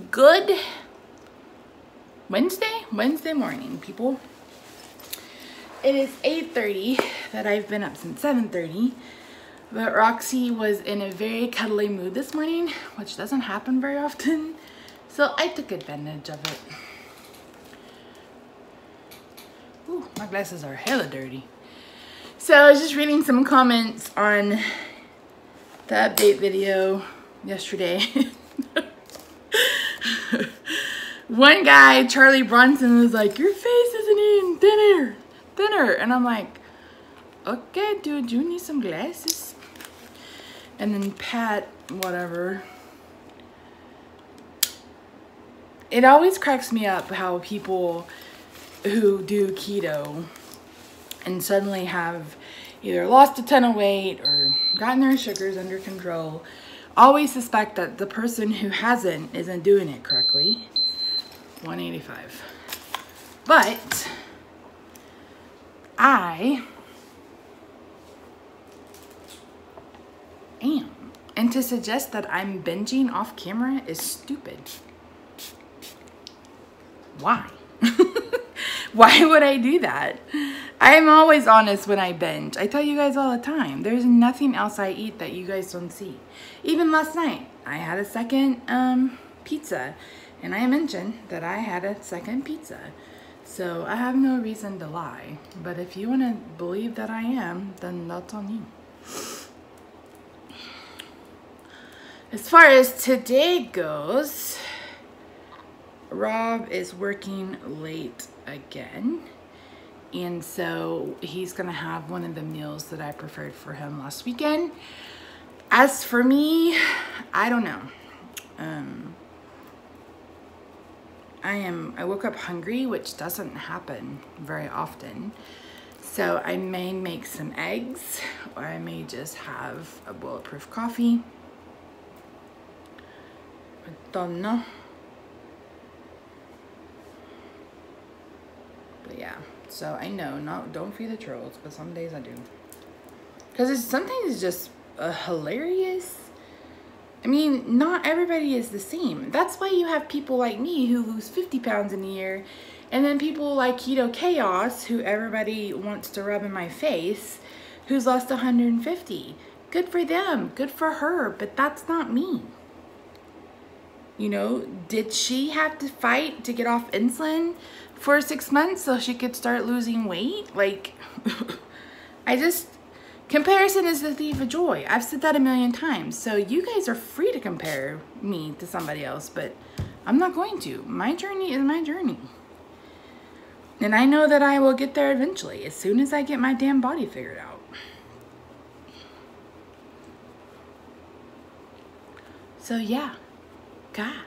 Good Wednesday morning, people. It is 8:30 that I've been up since 7:30, but Roxy was in a very cuddly mood this morning, which doesn't happen very often, so I took advantage of it. Ooh, my glasses are hella dirty. So I was just reading some comments on the update video yesterday. One guy, Charlie Bronson, was like, your face isn't even thinner. And I'm like, okay, dude, you need some glasses. And then Pat, whatever. It always cracks me up how people who do keto and suddenly have either lost a ton of weight or gotten their sugars under control always suspect that the person who hasn't isn't doing it correctly. 185. But I am. And to suggest that I'm binging off camera is stupid. Why? Why would I do that? I am always honest when I binge. I tell you guys all the time. There's nothing else I eat that you guys don't see. Even last night, I had a second pizza. And I mentioned that I had a second pizza. So I have no reason to lie. But if you want to believe that I am, then that's on you. As far as today goes, Rob is working late again. And so he's going to have one of the meals that I prepared for him last weekend. As for me, I don't know. I woke up hungry, which doesn't happen very often. So I may make some eggs, or I may just have a bulletproof coffee. I don't know. But yeah, so I know, don't feed the trolls, but some days I do. Because sometimes it's just hilarious. I mean, not everybody is the same. That's why you have people like me who lose 50 pounds in a year, and then people like Keto Chaos, who everybody wants to rub in my face, who's lost 150. Good for them, good for her, but that's not me. You know, did she have to fight to get off insulin for 6 months so she could start losing weight? Like, comparison is the thief of joy. I've said that a million times. So you guys are free to compare me to somebody else, but I'm not going to. My journey is my journey. And I know that I will get there eventually, as soon as I get my damn body figured out. So yeah, God.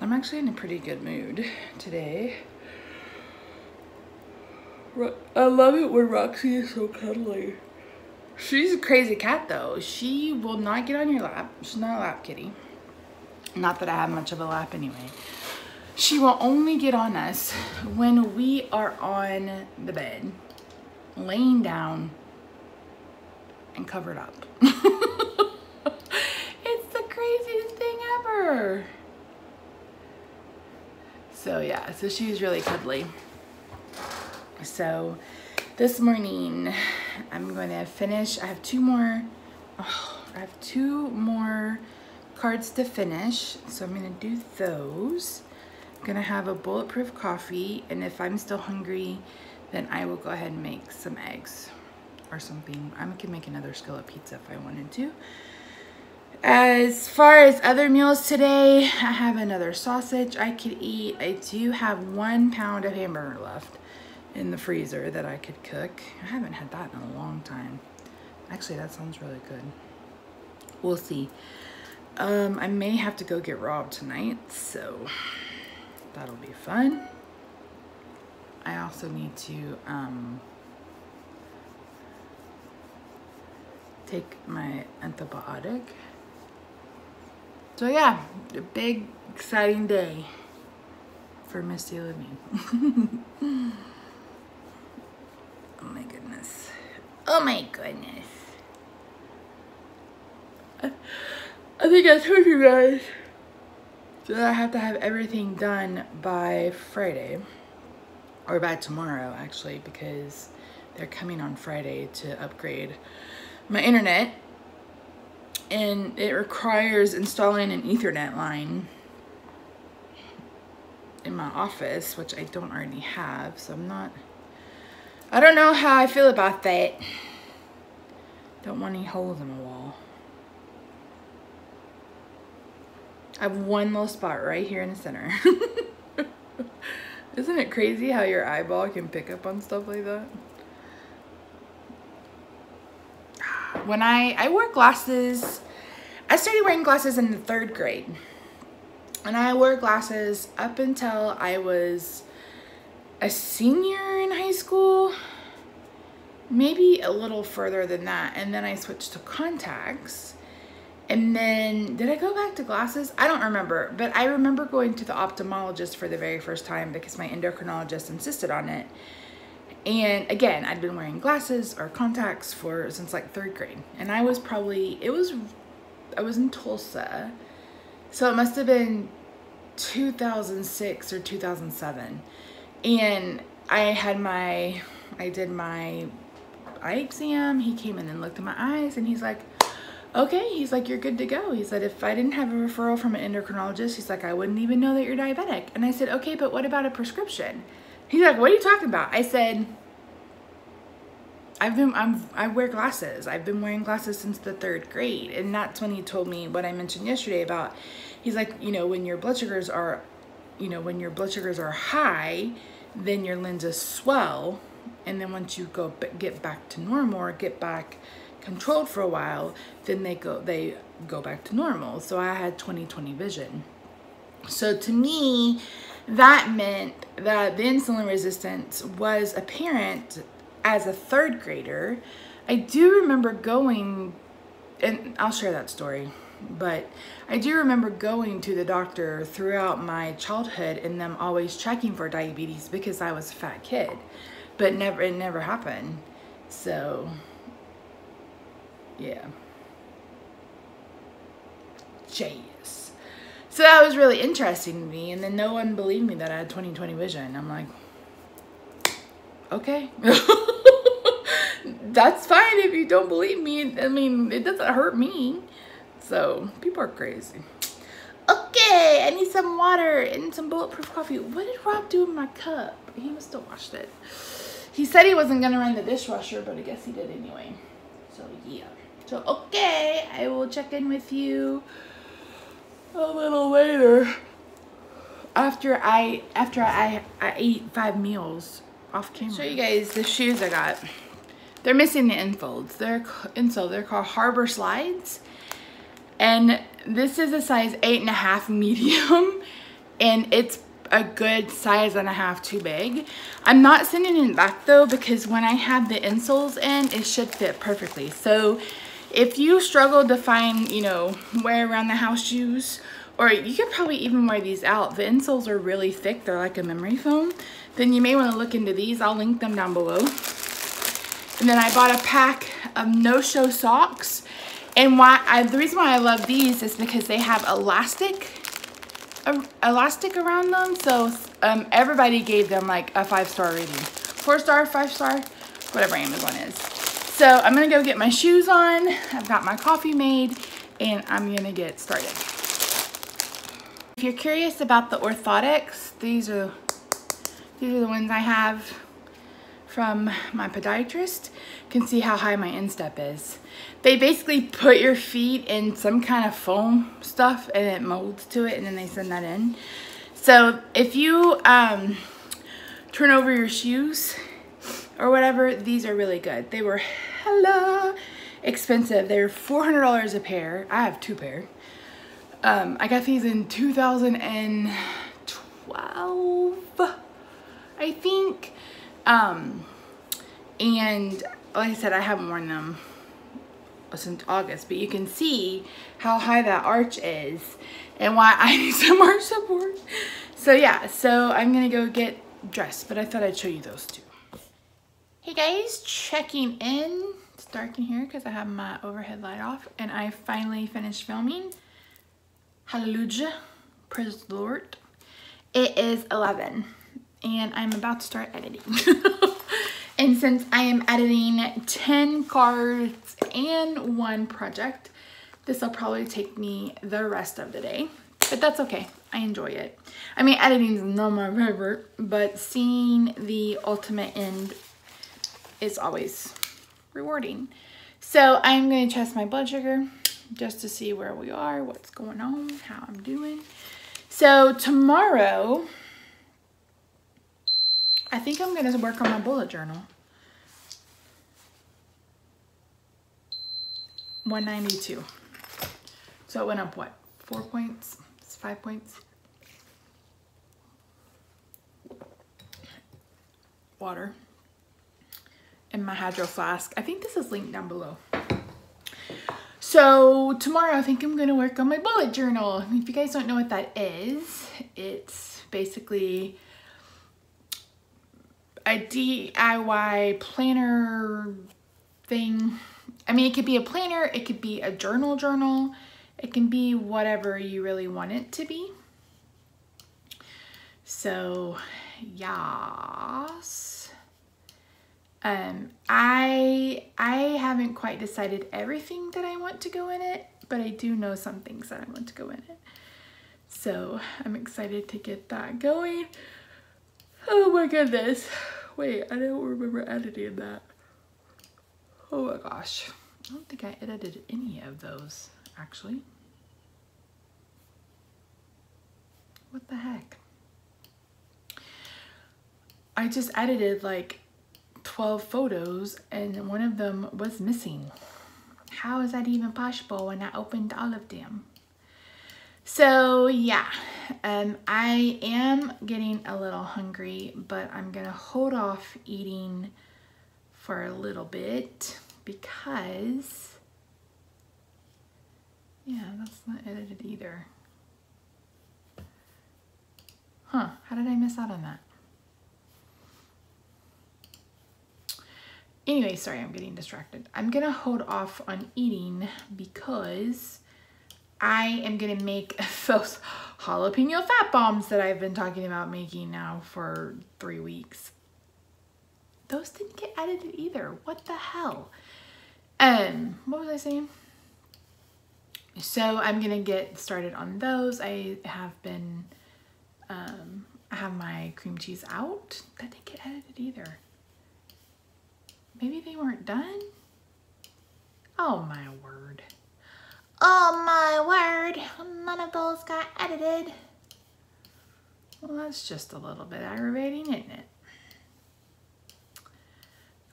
I'm actually in a pretty good mood today. I love it when Roxy is so cuddly. She's a crazy cat though. She will not get on your lap. She's not a lap kitty. Not that I have much of a lap anyway. She will only get on us when we are on the bed, laying down and covered up. It's the craziest thing ever. So yeah, so she's really cuddly. So this morning I'm going to finish. I have two more cards to finish, so I'm going to do those. I'm going to have a bulletproof coffee, and if I'm still hungry, then I will go ahead and make some eggs or something. I could make another skillet pizza if I wanted to. As far as other meals today, I have another sausage I could eat. I do have 1 pound of hamburger left in the freezer that I could cook. I haven't had that in a long time. Actually, that sounds really good. We'll see. I may have to go get Rob tonight, so that'll be fun. I also need to take my antibiotic. So yeah, a big exciting day for Misty living. Oh my goodness. Oh my goodness. I think I told you guys that I have to have everything done by Friday, or by tomorrow actually, because they're coming on Friday to upgrade my internet, and it requires installing an Ethernet line in my office, which I don't already have, so I don't know how I feel about that. Don't want any holes in the wall. I have one little spot right here in the center. Isn't it crazy how your eyeball can pick up on stuff like that? When I wore glasses, I started wearing glasses in the 3rd grade. And I wore glasses up until I was a senior in high school. Maybe a little further than that. And then I switched to contacts. And then, did I go back to glasses? I don't remember, but I remember going to the ophthalmologist for the very first time because my endocrinologist insisted on it. And again, I'd been wearing glasses or contacts since like 3rd grade. And I was probably, I was in Tulsa. So it must have been 2006 or 2007. And I did my eye exam. He came in and looked at my eyes and he's like, okay, he's like, you're good to go. He said, if I didn't have a referral from an endocrinologist, he's like, I wouldn't even know that you're diabetic. And I said, okay, but what about a prescription? He's like, what are you talking about? I said, I wear glasses. I've been wearing glasses since the 3rd grade. And that's when he told me what I mentioned yesterday about, he's like, you know, when your blood sugars are high, then your lenses swell. And then once you get back to normal or get back controlled for a while, then they go back to normal. So I had 20/20 vision. So to me, that meant that the insulin resistance was apparent as a 3rd grader. I do remember going, and I'll share that story, but I do remember going to the doctor throughout my childhood and them always checking for diabetes because I was a fat kid, but it never happened. So yeah. Jeez. So that was really interesting to me, and then no one believed me that I had 20/20 vision. I'm like, okay. That's fine if you don't believe me. I mean, it doesn't hurt me. So people are crazy. Okay, I need some water and some bulletproof coffee. What did Rob do in my cup? He must have washed it. He said he wasn't gonna run the dishwasher, but I guess he did anyway. So yeah. So okay, I will check in with you a little later after I ate 5 meals off camera. I'll show you guys the shoes I got. They're missing the insoles. They're called Harbor Slides, and this is a size 8.5 medium, and it's a good size and a half too big. I'm not sending it back though, because when I have the insoles in, it should fit perfectly. So if you struggle to find, you know, wear around the house shoes, or you could probably even wear these out, the insoles are really thick, they're like a memory foam, then you may want to look into these. I'll link them down below. And then I bought a pack of no-show socks, and the reason why I love these is because they have elastic around them. So everybody gave them like a 5-star rating, 4-star, 5-star, whatever Amazon is. So I'm gonna go get my shoes on. I've got my coffee made, and I'm gonna get started. If you're curious about the orthotics, these are the ones I have from my podiatrist. You can see how high my instep is. They basically put your feet in some kind of foam stuff and it molds to it, and then they send that in. So if you turn over your shoes or whatever, these are really good. They were hella expensive. They were $400 a pair. I have 2 pair. I got these in 2012, I think. And like I said, I haven't worn them since August, but you can see how high that arch is and why I need some more support. So yeah, so I'm gonna go get dressed, but I thought I'd show you those two. Hey guys, checking in. It's dark in here because I have my overhead light off, and I finally finished filming. Hallelujah, praise the Lord. It is 11 and I'm about to start editing. And since I am editing 10 cards and 1 project, this will probably take me the rest of the day, but that's okay. I enjoy it. I mean, editing is not my favorite, but seeing the ultimate end is always rewarding. So I'm going to test my blood sugar just to see where we are, what's going on, how I'm doing. So tomorrow, I think I'm going to work on my bullet journal. 192. So it went up what? 4 points? 5 points? Water. And my Hydroflask. I think this is linked down below. So tomorrow I think I'm going to work on my bullet journal. If you guys don't know what that is, it's basically a DIY planner thing. I mean, it could be a planner, it could be a journal, it can be whatever you really want it to be. So, yes. I haven't quite decided everything that I want to go in it, but I do know some things that I want to go in it. So I'm excited to get that going. Oh my goodness. Wait, I don't remember editing that. Oh my gosh. I don't think I edited any of those, actually. What the heck? I just edited like 12 photos and one of them was missing. How is that even possible when I opened all of them? So yeah, I am getting a little hungry, but I'm gonna hold off eating for a little bit because, yeah, that's not edited either. Huh, how did I miss out on that? Anyway, sorry, I'm getting distracted. I'm gonna hold off on eating because I am gonna make those jalapeno fat bombs that I've been talking about making now for 3 weeks. Those didn't get edited either. What the hell? What was I saying? So I'm gonna get started on those. I have been, I have my cream cheese out. That didn't get edited either. Maybe they weren't done? Oh my word. Oh my word. None of those got edited. Well, that's just a little bit aggravating, isn't it?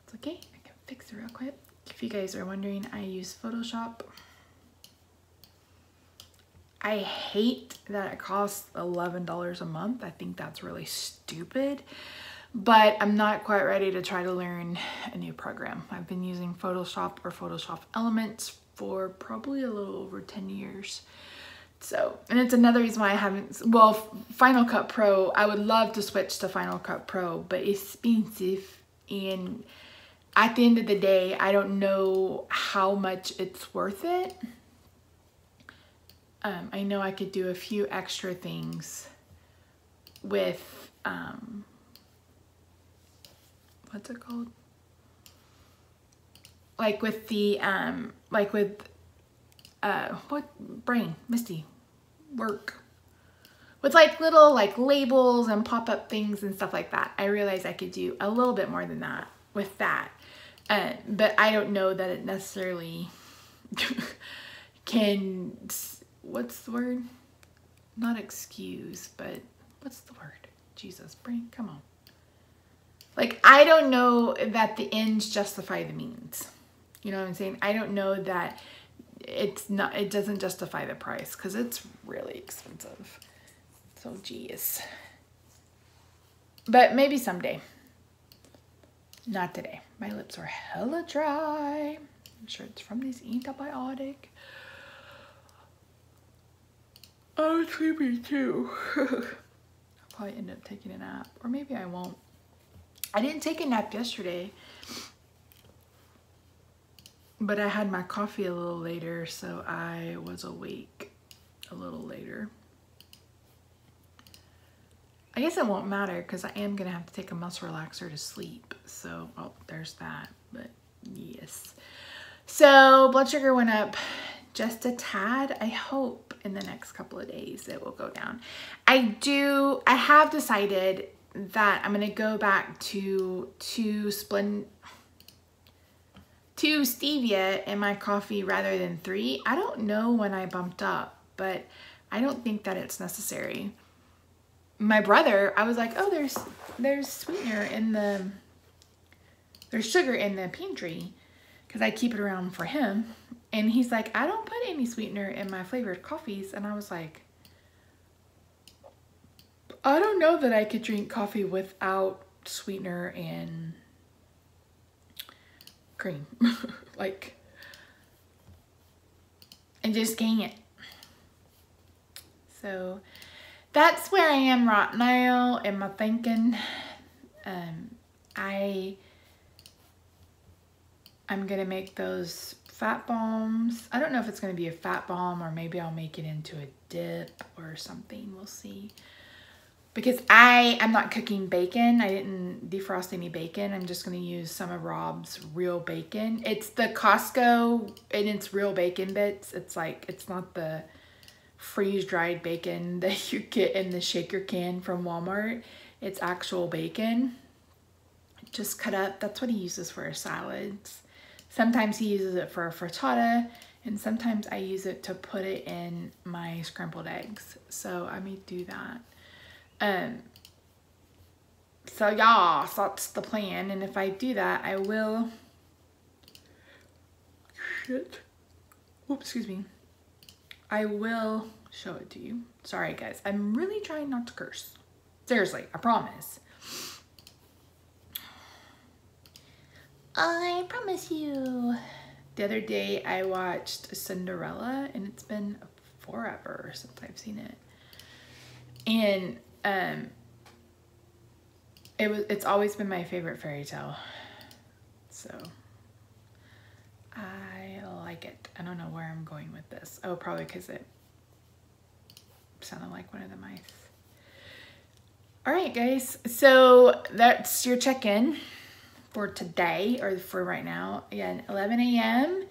It's okay. I can fix it real quick. If you guys are wondering, I use Photoshop. I hate that it costs $11 a month. I think that's really stupid. But I'm not quite ready to try to learn a new program. I've been using Photoshop or Photoshop Elements for probably a little over 10 years. So, and it's another reason why I haven't, well, Final Cut Pro, I would love to switch to Final Cut Pro, but it's expensive. And at the end of the day, I don't know how much it's worth it. I know I could do a few extra things with, what's it called? Like with the, like with, what brain, Misty, work. With like little like labels and pop-up things and stuff like that. I realized I could do a little bit more than that with that. But I don't know that it necessarily can, what's the word? Not excuse, but what's the word? Jesus, brain, come on. Like, I don't know that the ends justify the means. You know what I'm saying? I don't know that it's not, it doesn't justify the price because it's really expensive. So, geez. But maybe someday. Not today. My lips are hella dry. I'm sure it's from this antibiotic. I'm sleepy too. I'll probably end up taking a nap. Or maybe I won't. I didn't take a nap yesterday. but I had my coffee a little later, so I was awake a little later. I guess it won't matter because I am gonna have to take a muscle relaxer to sleep. So, oh, there's that, but yes. So blood sugar went up just a tad. I hope in the next couple of days it will go down. I have decided that I'm gonna go back to stevia in my coffee rather than 3. I don't know when I bumped up, but I don't think that it's necessary. My brother, I was like, oh, there's sweetener in there's sugar in the pantry, because I keep it around for him. And he's like, I don't put any sweetener in my flavored coffees. And I was like, I don't know that I could drink coffee without sweetener and cream. Like, I just can't. So that's where I am right now in my thinking. I'm gonna make those fat bombs. I don't know if it's gonna be a fat bomb or maybe I'll make it into a dip or something. We'll see. Because I'm not cooking bacon. I didn't defrost any bacon. I'm just gonna use some of Rob's real bacon. It's the Costco and it's real bacon bits. It's like, it's not the freeze-dried bacon that you get in the shaker can from Walmart. It's actual bacon, just cut up. That's what he uses for his salads. Sometimes he uses it for a frittata, and sometimes I use it to put it in my scrambled eggs. So I may do that. So yeah, so that's the plan. And if I do that, I will, oops, excuse me. I will show it to you. Sorry guys, I'm really trying not to curse. Seriously, I promise. I promise you. The other day I watched Cinderella, and it's been forever since I've seen it. And it's always been my favorite fairy tale. So I like it. I don't know where I'm going with this. Oh, probably because it sounded like one of the mice. All right, guys. So that's your check-in for today, or for right now. Again, 11 a.m.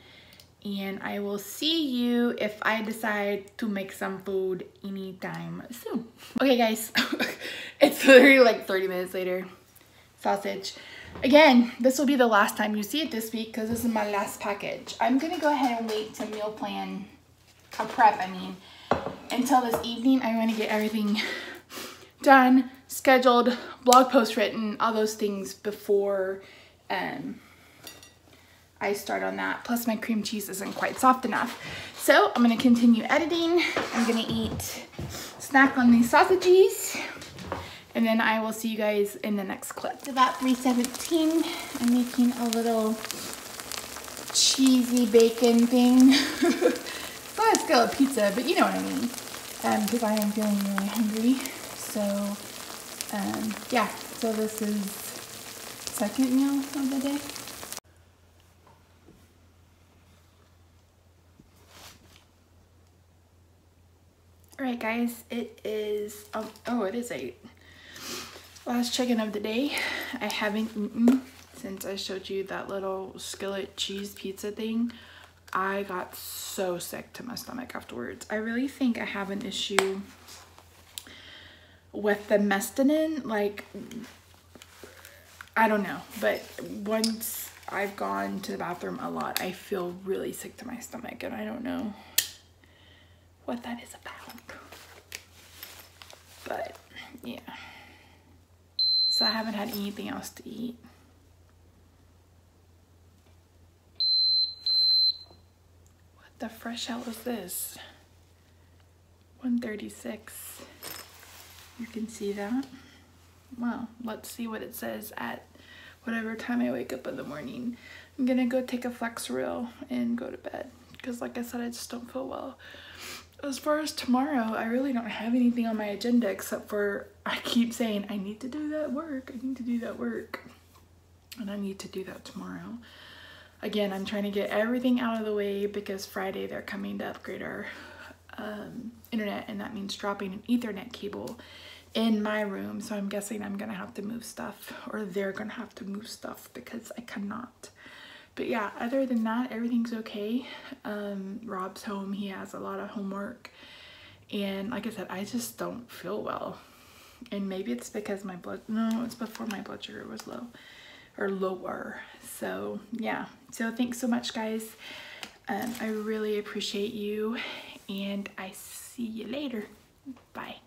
And I will see you if I decide to make some food anytime soon. Okay, guys. It's literally like 30 minutes later. Sausage. Again, this will be the last time you see it this week because this is my last package. I'm going to go ahead and wait to meal plan, prep, until this evening. I want to get everything done, scheduled, blog post written, all those things before I start on that. Plus my cream cheese isn't quite soft enough. So I'm going to continue editing. I'm going to snack on these sausages. And then I will see you guys in the next clip. It's about 3:17. I'm making a little cheesy bacon thing. It's not a Skillet pizza, but you know what I mean. Because I am feeling really hungry. So, yeah. So this is second meal of the day. All right, guys. It is. Oh, it is 8. Last check-in of the day. I haven't eaten since I showed you that little Skillet cheese pizza thing. I got so sick to my stomach afterwards. I really think I have an issue with the mestanin. Like, I don't know, but once I've gone to the bathroom a lot, I feel really sick to my stomach, and I don't know what that is about. But yeah. So I haven't had anything else to eat. What the fresh hell is this? 1:36. You can see that. Well, let's see what it says at whatever time I wake up in the morning. I'm gonna go take a Flexeril and go to bed. Because like I said, I just don't feel well. As far as tomorrow, I really don't have anything on my agenda except for I keep saying I need to do that work. I need to do that work. And I need to do that tomorrow. Again, I'm trying to get everything out of the way because Friday they're coming to upgrade our internet, and that means dropping an Ethernet cable in my room. So I'm guessing I'm gonna have to move stuff, or they're gonna have to move stuff because I cannot. But yeah, other than that, everything's okay. Rob's home, he has a lot of homework. And like I said, I just don't feel well. And maybe it's because my blood, no, it's before my blood sugar was low or lower. So yeah, so thanks so much, guys. I really appreciate you, and I see you later. Bye.